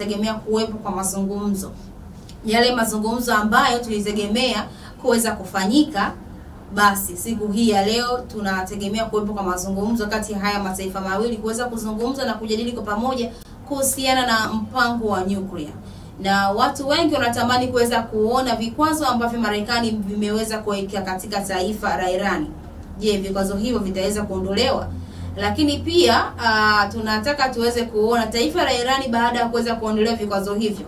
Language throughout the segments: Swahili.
tegemea kuwepo kwa mazungumzo. Yale mazungumzo ambayo tulitegemea kuweza kufanyika, basi siku hii ya leo tunategemea kuwepo kwa mazungumzo kati ya haya mataifa mawili kuweza kuzungumza na kujadili kwa pamoja kuhusiana na mpango wa nyuklia. Na watu wengi wanatamani kuweza kuona vikwazo ambavyo Marekani vimeweza kuweka katika taifa la Iran. Je, vikwazo hivyo vitaweza kuondolewa? Lakini pia tunataka tuweze kuona taifa la Iran baada ya kuweza kuondolewa vikwazo hivyo,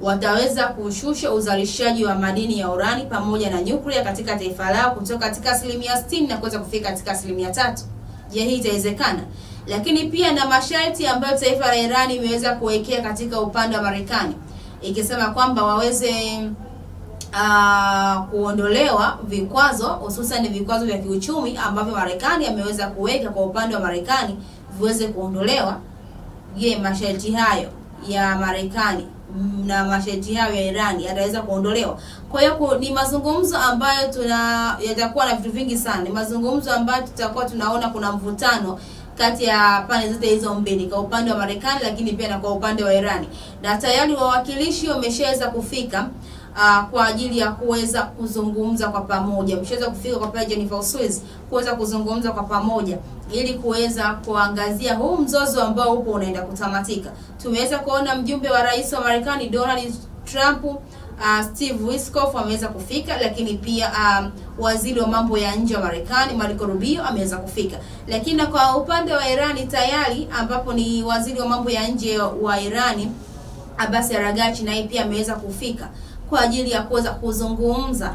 wataweza kushusha uzalishaji wa madini ya urani pamoja na nyuklia katika taifa lao kutoka katika 60% na kuweza kufika katika 3%. Je, hii itawezekana? Lakini pia na masharti ambayo taifa la Iran imeweza kuwekea katika upande wa Marekani, ikisema kwamba waweze kuondolewa vikwazo, hususan vikwazo vya kiuchumi ambavyo Marekani ameweza kuweka kwa upande wa Marekani viweze kuondolewa. Je, masharti hayo ya Marekani na masharti hayo ya Iran yataweza kuondolewa? Kwa hiyo ni mazungumzo ambayo yatakuwa na vitu vingi sana. Ni mazungumzo ambayo tutakuwa tunaona kuna mvutano kati ya pande zote hizo mbili, kwa upande wa Marekani lakini pia na kwa upande wa Iran. Na tayari wawakilishi wameshaweza kufika kwa ajili ya kuweza kuzungumza kwa pamoja. Mshaweza kufika kwa pale Geneva, Uswizi, kuweza kuzungumza kwa pamoja ili kuweza kuangazia huu mzozo ambao upo unaenda kutamatika. Tumeweza kuona mjumbe wa rais wa Marekani Donald Trump, Steve Witkoff ameweza kufika, lakini pia waziri wa mambo ya nje wa Marekani Marco Rubio ameweza kufika. Lakini na kwa upande wa Irani tayari, ambapo ni waziri wa mambo ya nje wa Irani Abbas Araghchi naye pia ameweza kufika kwa ajili ya kuweza kuzungumza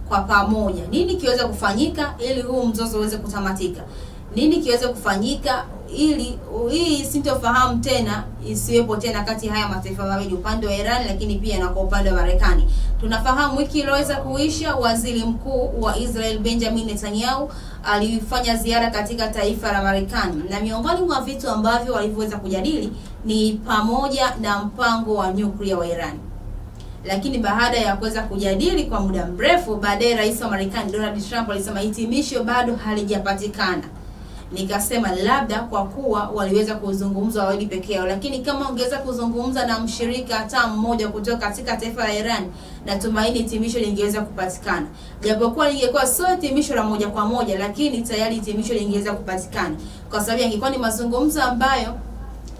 kwa pamoja nini kiweza kufanyika ili huu mzozo uweze kutamatika. Nini kiweze kufanyika ili hii sintofahamu tena isiwepo tena kati haya mataifa mawili, upande wa Iran lakini pia na kwa upande wa Marekani. Tunafahamu wiki iliyoweza kuisha, waziri mkuu wa Israel Benjamin Netanyahu alifanya ziara katika taifa la Marekani, na miongoni mwa vitu ambavyo walivyoweza kujadili ni pamoja na mpango wa nyuklia wa Iran. Lakini baada ya kuweza kujadili kwa muda mrefu, baadaye rais wa Marekani Donald Trump alisema hitimisho bado halijapatikana. Nikasema labda kwa kuwa waliweza kuzungumza wawili peke yao, lakini kama ungeweza kuzungumza na mshirika hata mmoja kutoka katika taifa la Iran, natumaini hitimisho lingeweza kupatikana. Japokuwa lingekuwa sio hitimisho la moja kwa moja, lakini tayari hitimisho lingeweza kupatikana, kwa sababu ingekuwa ni mazungumzo ambayo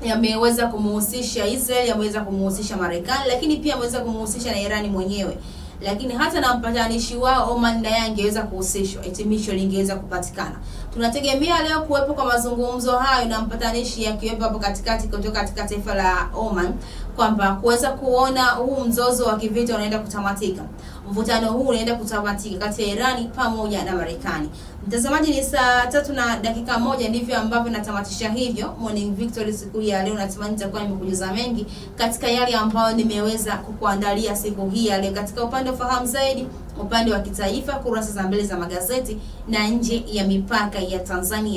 yameweza kumuhusisha Israel, yameweza kumuhusisha Marekani, lakini pia yameweza kumuhusisha na Iran mwenyewe. Lakini hata na mpatanishi wao Oman naye angeweza kuhusishwa, hitimisho lingeweza kupatikana. Tunategemea leo kuwepo kwa mazungumzo hayo na mpatanishi akiwepo hapo katikati kutoka katika taifa la Oman, kwamba kuweza kuona huu mzozo wa kivita unaenda kutamatika. Mvutano huu unaenda kutamatika kati ya Irani pamoja na Marekani. Mtazamaji, ni saa 3:01 ndivyo ambavyo natamatisha hivyo Morning Victory siku ya leo. Natumai nitakuwa nimekujuza mengi katika yale ambayo nimeweza kukuandalia siku hii ya leo katika upande wa fahamu zaidi, upande wa kitaifa, kurasa za mbele za magazeti na nje ya mipaka ya Tanzania.